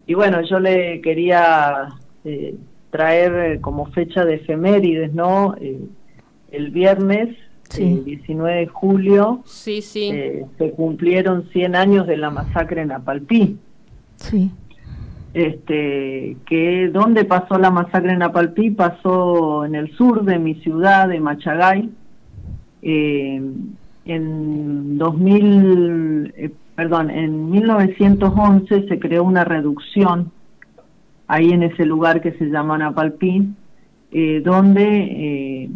Y bueno, yo le quería traer como fecha de efemérides, ¿no? El viernes, Sí. 19 de julio, Sí, sí. se cumplieron 100 años de la masacre en Apalpí. Sí. Que ¿dónde pasó la masacre en Apalpí? Pasó en el sur de mi ciudad, de Machagay. En 1911 se creó una reducción ahí en ese lugar que se llama Napalpí, donde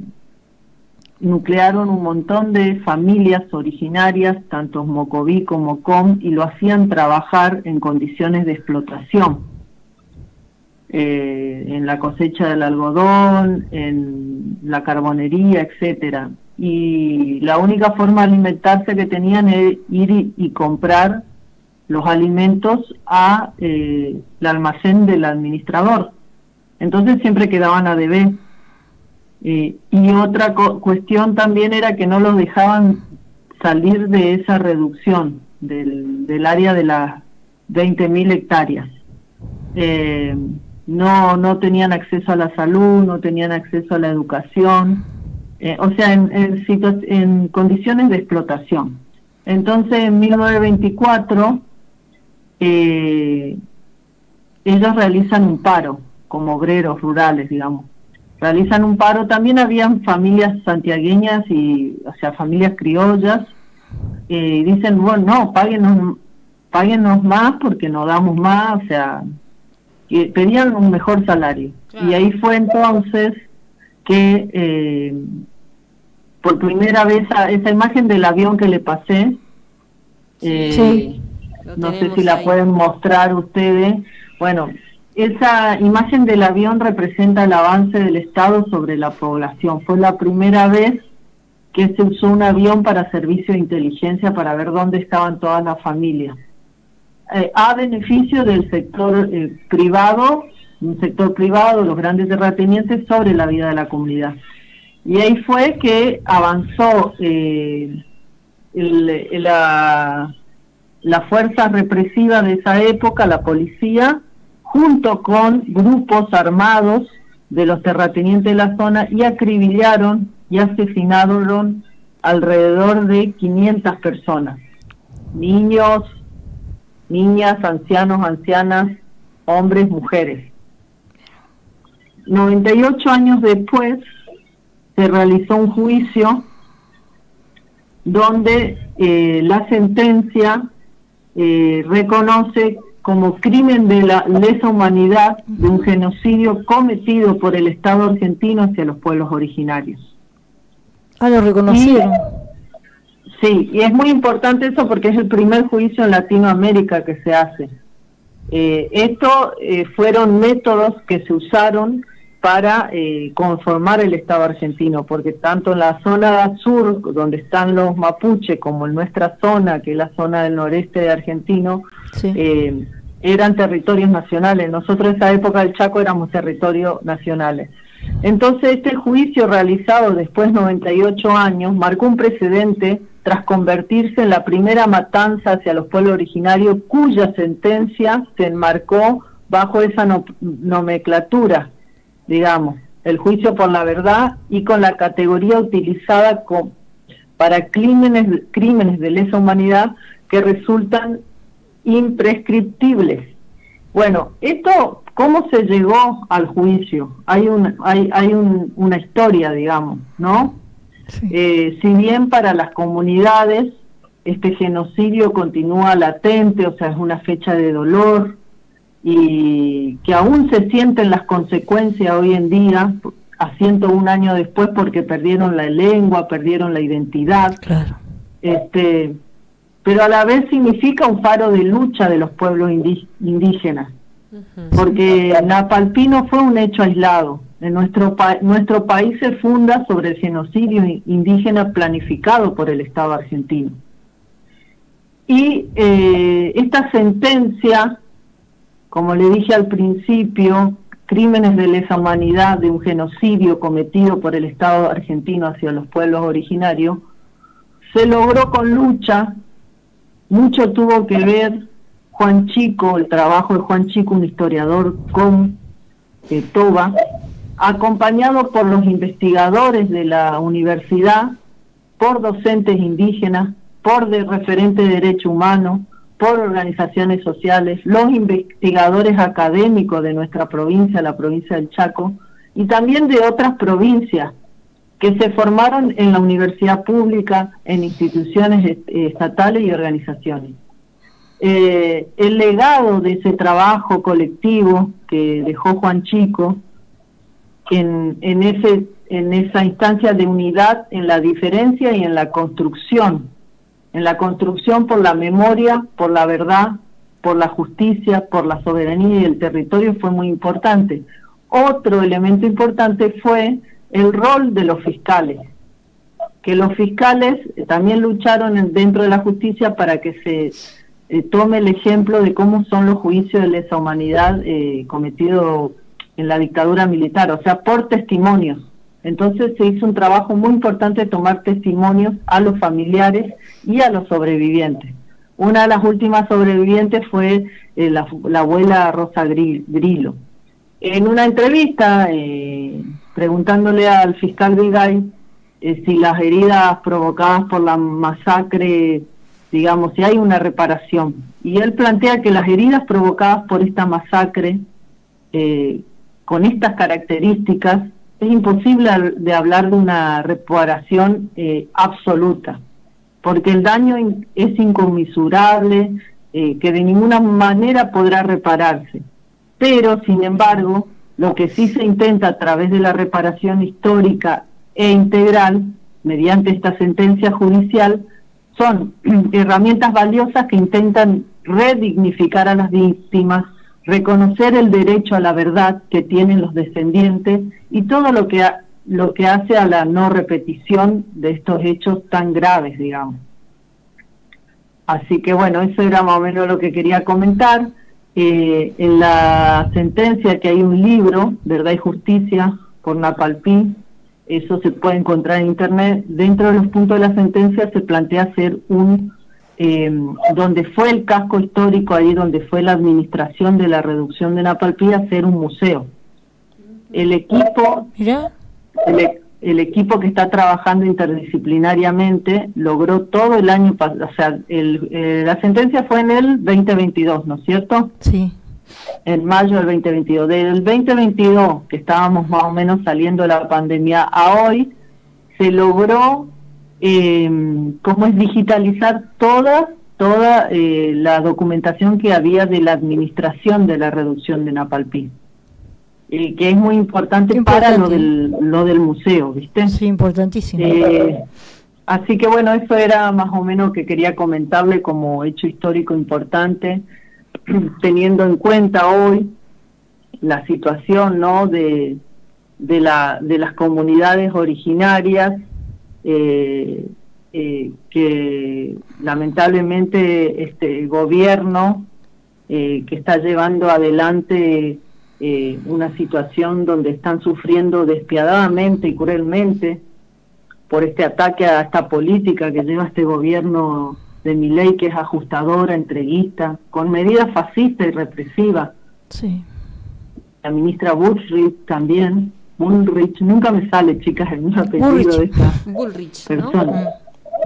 nuclearon un montón de familias originarias, tanto Mocoví como Com, y lo hacían trabajar en condiciones de explotación, en la cosecha del algodón, en la carbonería, etcétera. Y la única forma de alimentarse que tenían era ir y comprar los alimentos a el almacén del administrador. Entonces siempre quedaban a deber. Y otra cuestión también era que no los dejaban salir de esa reducción del área de las 20.000 hectáreas. No tenían acceso a la salud, no tenían acceso a la educación, o sea, en condiciones de explotación. Entonces, en 1924, ellos realizan un paro, como obreros rurales, digamos. Realizan un paro. También habían familias santiagueñas o sea, familias criollas, y dicen, bueno, no, páguenos más porque no damos más, o sea, y pedían un mejor salario. Claro. Y ahí fue entonces que por primera vez esa imagen del avión que le pasé, sí, no sé si la ahí pueden mostrar ustedes. Bueno, esa imagen del avión representa el avance del Estado sobre la población. Fue la primera vez que se usó un avión para servicio de inteligencia para ver dónde estaban todas las familias. A beneficio del sector privado, un sector privado, los grandes terratenientes, sobre la vida de la comunidad. Y ahí fue que avanzó la fuerza represiva de esa época, la policía, junto con grupos armados de los terratenientes de la zona, y acribillaron y asesinaron alrededor de 500 personas, niños, niñas, ancianos, ancianas, hombres, mujeres. 98 años después se realizó un juicio donde la sentencia reconoce como crimen de la lesa humanidad de un genocidio cometido por el Estado argentino hacia los pueblos originarios. Ah, lo reconocieron. Sí, y es muy importante eso porque es el primer juicio en Latinoamérica que se hace. Esto fueron métodos que se usaron para conformar el Estado argentino, porque tanto en la zona sur, donde están los mapuches, como en nuestra zona, que es la zona del noreste de argentino, sí, eran territorios nacionales. Nosotros en esa época del Chaco éramos territorios nacionales. Entonces este juicio realizado después de 98 años marcó un precedente tras convertirse en la primera matanza hacia los pueblos originarios, cuya sentencia se enmarcó bajo esa nomenclatura, digamos, el juicio por la verdad, y con la categoría utilizada para crímenes de lesa humanidad que resultan imprescriptibles. Bueno, esto, ¿cómo se llegó al juicio? Hay una historia, digamos, ¿no? Sí. Si bien para las comunidades este genocidio continúa latente, o sea, es una fecha de dolor, y que aún se sienten las consecuencias hoy en día, a 101 años después, porque perdieron la lengua, perdieron la identidad. Claro. Pero a la vez significa un faro de lucha de los pueblos indígenas, porque Napalpí no fue un hecho aislado. En nuestro país se funda sobre el genocidio indígena planificado por el Estado argentino. Y esta sentencia, como le dije al principio, crímenes de lesa humanidad de un genocidio cometido por el Estado argentino hacia los pueblos originarios, se logró con lucha. Mucho tuvo que ver Juan Chico, el trabajo de Juan Chico, un historiador con Toba, acompañado por los investigadores de la universidad, por docentes indígenas, por referentes de derechos humanos, por organizaciones sociales, los investigadores académicos de nuestra provincia, la provincia del Chaco, y también de otras provincias que se formaron en la universidad pública, en instituciones estatales y organizaciones. El legado de ese trabajo colectivo que dejó Juan Chico en esa instancia de unidad en la diferencia y en la construcción por la memoria, por la verdad, por la justicia, por la soberanía y el territorio fue muy importante. Otro elemento importante fue el rol de los fiscales, que los fiscales también lucharon dentro de la justicia para que se tome el ejemplo de cómo son los juicios de lesa humanidad cometidos en la dictadura militar, o sea, por testimonios. Entonces se hizo un trabajo muy importante de tomar testimonios a los familiares y a los sobrevivientes. Una de las últimas sobrevivientes fue la abuela Rosa Grillo. En una entrevista, preguntándole al fiscal Vigay si las heridas provocadas por la masacre, digamos, si hay una reparación. Y él plantea que las heridas provocadas por esta masacre, con estas características, es imposible de hablar de una reparación absoluta, porque el daño es inconmensurable, que de ninguna manera podrá repararse. Pero, sin embargo, lo que sí se intenta a través de la reparación histórica e integral, mediante esta sentencia judicial, son herramientas valiosas que intentan redignificar a las víctimas, reconocer el derecho a la verdad que tienen los descendientes y todo lo que hace a la no repetición de estos hechos tan graves, digamos. Así que bueno, eso era más o menos lo que quería comentar. En la sentencia, que hay un libro, Verdad y Justicia, por Napalpí, eso se puede encontrar en internet. Dentro de los puntos de la sentencia se plantea hacer donde fue el casco histórico, ahí donde fue la administración de la reducción de Napalpí, hacer un museo. El equipo, el equipo que está trabajando interdisciplinariamente logró todo el año pasado, o sea, la sentencia fue en el 2022, ¿no es cierto? Sí. En mayo del 2022. Del 2022, que estábamos más o menos saliendo de la pandemia, a hoy se logró, ¿cómo es?, digitalizar toda la documentación que había de la administración de la reducción de Napalpí. Que es muy importante para lo del museo, ¿viste? Sí, importantísimo. Así que bueno, eso era más o menos que quería comentarle como hecho histórico importante, teniendo en cuenta hoy la situación, ¿no?, de las comunidades originarias, que lamentablemente este gobierno que está llevando adelante una situación donde están sufriendo despiadadamente y cruelmente por este ataque a esta política que lleva este gobierno de Milei, que es ajustadora, entreguista, con medidas fascistas y represivas. Sí. La ministra Bullrich también, nunca me sale, chicas, el mismo apellido de esta persona,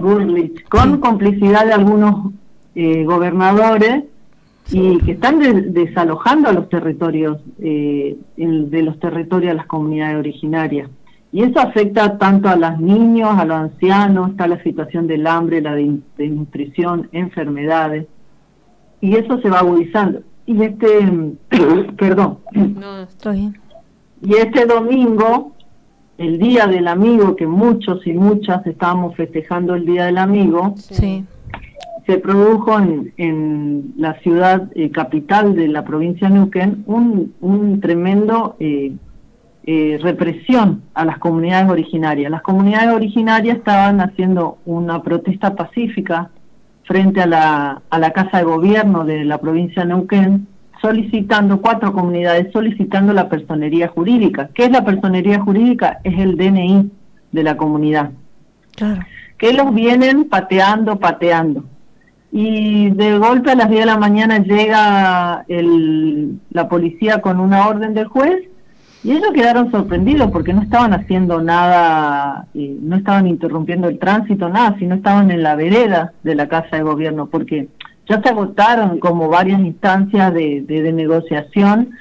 ¿no? Bullrich, con complicidad de algunos gobernadores, y que están desalojando a los territorios, de los territorios de las comunidades originarias. Y eso afecta tanto a los niños, a los ancianos, está la situación del hambre, la desnutrición, enfermedades, y eso se va agudizando. Y perdón. No, estoy bien. Y este domingo, el Día del Amigo, que muchos y muchas estábamos festejando el Día del Amigo, sí, se produjo en la ciudad capital de la provincia de Neuquén un tremendo represión a las comunidades originarias. Las comunidades originarias estaban haciendo una protesta pacífica frente a la Casa de Gobierno de la provincia de Neuquén, solicitando, 4 comunidades solicitando la personería jurídica. ¿Qué es la personería jurídica? Es el DNI de la comunidad. Claro. Que los vienen pateando. y de golpe a las 10 de la mañana llega la policía con una orden del juez, y ellos quedaron sorprendidos porque no estaban haciendo nada, no estaban interrumpiendo el tránsito, nada, sino estaban en la vereda de la Casa de Gobierno, porque ya se agotaron como varias instancias de negociación,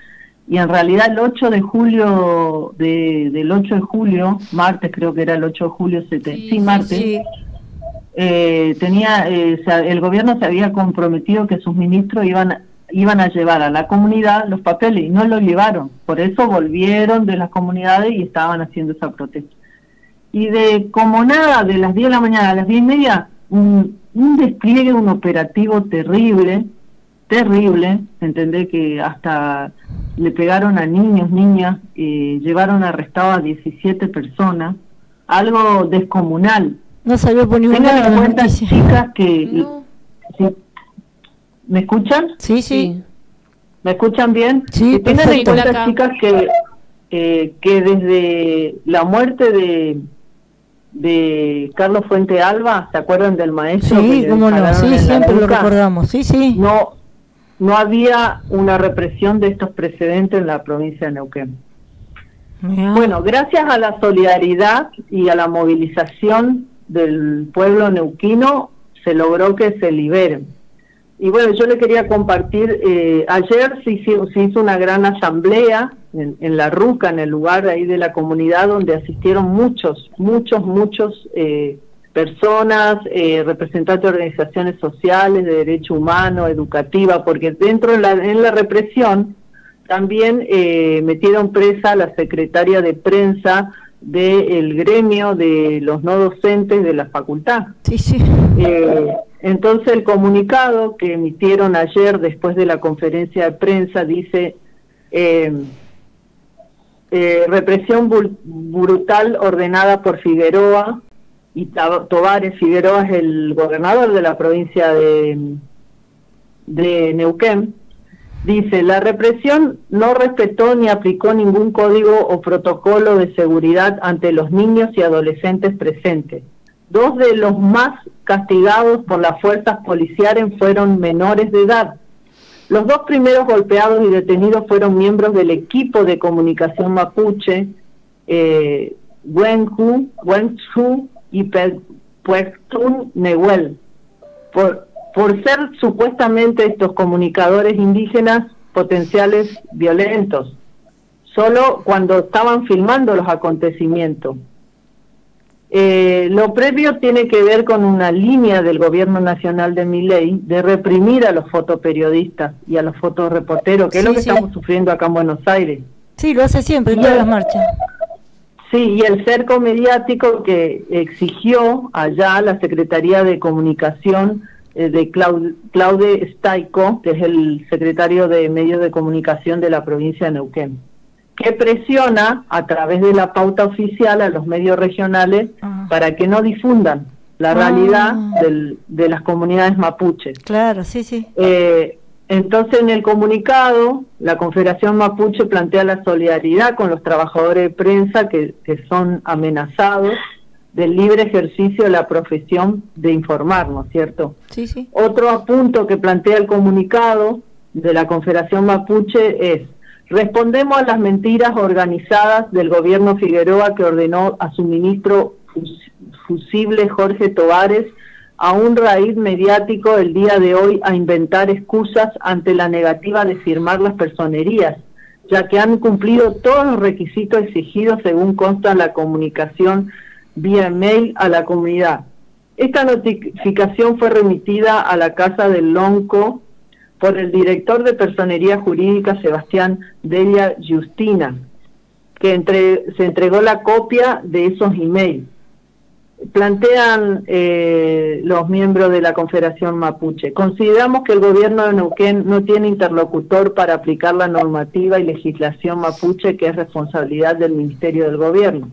y en realidad el 8 de julio, del 8 de julio, martes creo que era el 8 de julio, martes, sí. El gobierno se había comprometido que sus ministros iban a llevar a la comunidad los papeles, y no los llevaron. Por eso volvieron de las comunidades y estaban haciendo esa protesta. Y como nada, de las 10 de la mañana a las 10:30, un despliegue, un operativo terrible, entendés, que hasta le pegaron a niños, niñas, llevaron arrestados a 17 personas, algo descomunal. No salió por ningún lado. Tengan en cuenta, chicas, que... No. ¿Sí? ¿Me escuchan? Sí, sí. ¿Me escuchan bien? Sí, tengan en cuenta, acá. chicas, que desde la muerte de Carlos Fuente Alba, ¿se acuerdan del maestro? Sí, cómo no, sí, siempre lo recordamos, sí, sí. No había una represión de estos precedentes en la provincia de Neuquén. Mirá. Bueno, gracias a la solidaridad y a la movilización del pueblo neuquino, se logró que se liberen. Y bueno, yo le quería compartir, ayer se hizo una gran asamblea en La Ruca, en el lugar ahí de la comunidad, donde asistieron muchos personas, representantes de organizaciones sociales, de derechos humanos, educativas, porque dentro en la represión también metieron presa a la secretaria de prensa del gremio de los no docentes de la facultad. Sí, sí. Entonces el comunicado que emitieron ayer después de la conferencia de prensa dice: represión brutal ordenada por Figueroa y Tovares. Figueroa es el gobernador de la provincia de Neuquén. Dice: la represión no respetó ni aplicó ningún código o protocolo de seguridad ante los niños y adolescentes presentes. Dos de los más castigados por las fuerzas policiales fueron menores de edad. Los dos primeros golpeados y detenidos fueron miembros del equipo de comunicación mapuche, Wenchu y Puectún Nehuel, por ser supuestamente estos comunicadores indígenas potenciales violentos, solo cuando estaban filmando los acontecimientos. Lo previo tiene que ver con una línea del gobierno nacional de Milei de reprimir a los fotoperiodistas y a los fotoreporteros, que es lo que estamos sufriendo acá en Buenos Aires. Sí, lo hace siempre en todas las marchas. Sí, y el cerco mediático que exigió allá la Secretaría de Comunicación de Claude Staico, que es el secretario de Medios de Comunicación de la provincia de Neuquén, que presiona a través de la pauta oficial a los medios regionales para que no difundan la realidad de las comunidades mapuches. Claro, sí, sí. Entonces, en el comunicado, la Confederación Mapuche plantea la solidaridad con los trabajadores de prensa que son amenazados del libre ejercicio de la profesión de informar, ¿no es cierto? Sí, sí. Otro punto que plantea el comunicado de la Confederación Mapuche es: respondemos a las mentiras organizadas del gobierno Figueroa, que ordenó a su ministro fusible Jorge Tovares a un raíz mediático el día de hoy a inventar excusas ante la negativa de firmar las personerías, ya que han cumplido todos los requisitos exigidos según consta en la comunicación vía mail a la comunidad. Esta notificación fue remitida a la Casa del Lonco por el director de Personería Jurídica, Sebastián Della Justina, que se entregó la copia de esos emails. Plantean los miembros de la Confederación Mapuche: consideramos que el gobierno de Neuquén no tiene interlocutor para aplicar la normativa y legislación mapuche, que es responsabilidad del Ministerio del Gobierno,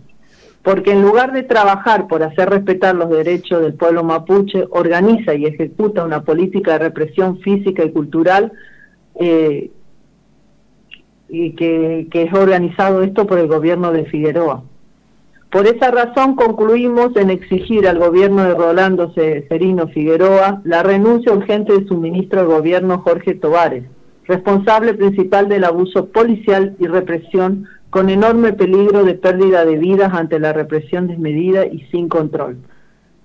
porque en lugar de trabajar por hacer respetar los derechos del pueblo mapuche, organiza y ejecuta una política de represión física y cultural, y que es organizado esto por el gobierno de Figueroa. Por esa razón concluimos en exigir al gobierno de Rolando Serino Figueroa la renuncia urgente de su ministro de Gobierno Jorge Tovares, responsable principal del abuso policial y represión, con enorme peligro de pérdida de vidas ante la represión desmedida y sin control.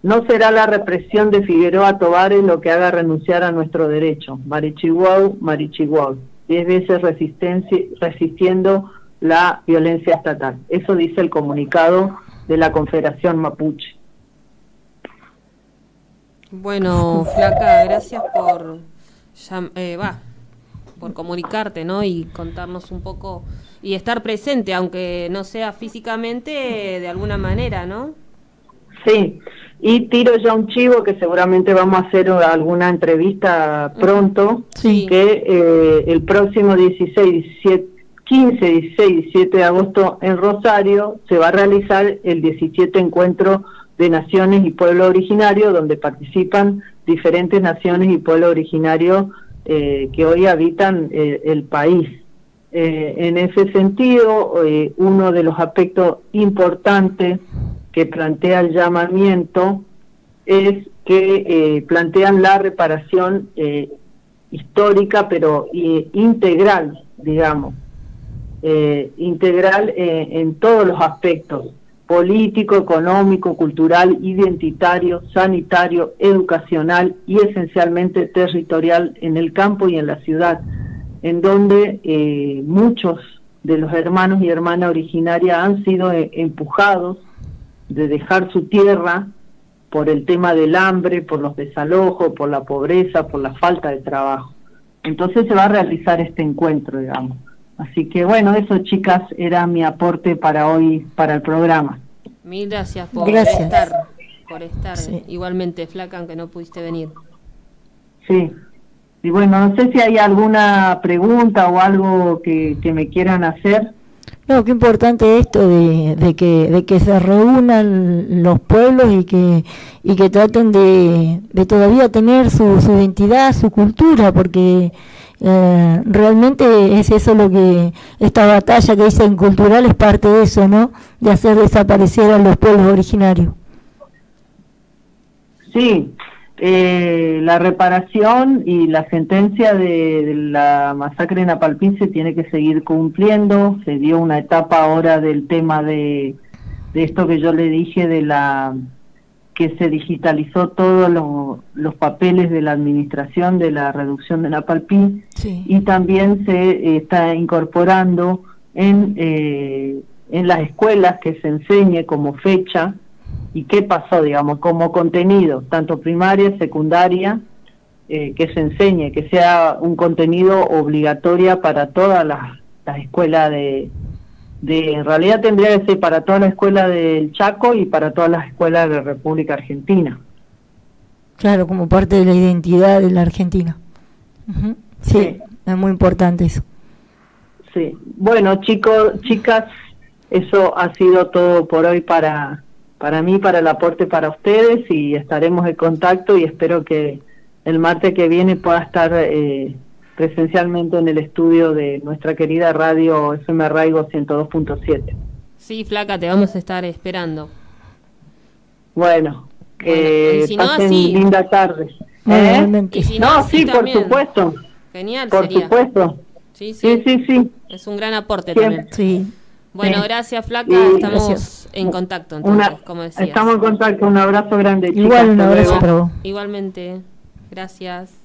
No será la represión de Figueroa Tovares lo que haga renunciar a nuestro derecho. Marichiguau, Marichiguau. 10 veces resistiendo la violencia estatal. Eso dice el comunicado de la Confederación Mapuche. Bueno, Flaca, gracias por comunicarte, ¿no? Y contarnos un poco y estar presente, aunque no sea físicamente, de alguna manera, ¿no? Sí, y tiro ya un chivo que seguramente vamos a hacer alguna entrevista pronto, sí. Que el próximo 15, 16, 17 de agosto en Rosario se va a realizar el 17 Encuentro de Naciones y Pueblos Originarios, donde participan diferentes naciones y pueblos originarios que hoy habitan el país. En ese sentido, uno de los aspectos importantes que plantea el llamamiento es que plantean la reparación histórica, pero integral, digamos, integral en todos los aspectos: político, económico, cultural, identitario, sanitario, educacional y esencialmente territorial en el campo y en la ciudad, en donde muchos de los hermanos y hermanas originarias han sido empujados de dejar su tierra por el tema del hambre, por los desalojos, por la pobreza, por la falta de trabajo. Entonces se va a realizar este encuentro, digamos. Así que bueno, eso, chicas, era mi aporte para hoy, para el programa. Mil gracias por estar. Sí. Igualmente, Flaca, aunque no pudiste venir. Sí. Y bueno, no sé si hay alguna pregunta o algo que me quieran hacer. No, qué importante esto de que se reúnan los pueblos y que traten de todavía tener su identidad, su cultura, porque realmente es eso lo que esta batalla que dicen cultural es parte de eso, ¿no? De hacer desaparecer a los pueblos originarios. Sí, la reparación y la sentencia de la masacre en Apalpí se tiene que seguir cumpliendo. Se dio una etapa ahora del tema de esto que yo le dije, de que se digitalizó todos los papeles de la administración de la reducción de Apalpí, sí. Y también se está incorporando en las escuelas que se enseñe como fecha y qué pasó, digamos, como contenido, tanto primaria, secundaria, que se enseñe, que sea un contenido obligatorio para todas las escuelas en realidad tendría que ser para toda la escuela del Chaco y para todas las escuelas de la República Argentina. Claro, como parte de la identidad de la Argentina. Uh-huh. Sí, es muy importante eso. Sí, bueno, chicos, chicas, eso ha sido todo por hoy para mí, para el aporte para ustedes, y estaremos en contacto y espero que el martes que viene pueda estar presencialmente en el estudio de nuestra querida radio FM Arraigo 102.7. Sí, Flaca, te vamos a estar esperando. Bueno, que si no, pasen así, linda tarde. Y si no, sí, por también. Supuesto. Genial, por sería. Supuesto. Sí. Es un gran aporte también. Sí. Bueno, gracias, Flaca, estamos en contacto, entonces, como decías. Estamos en contacto, un abrazo grande, chicas. Igual, un abrazo para vos. Igualmente, gracias.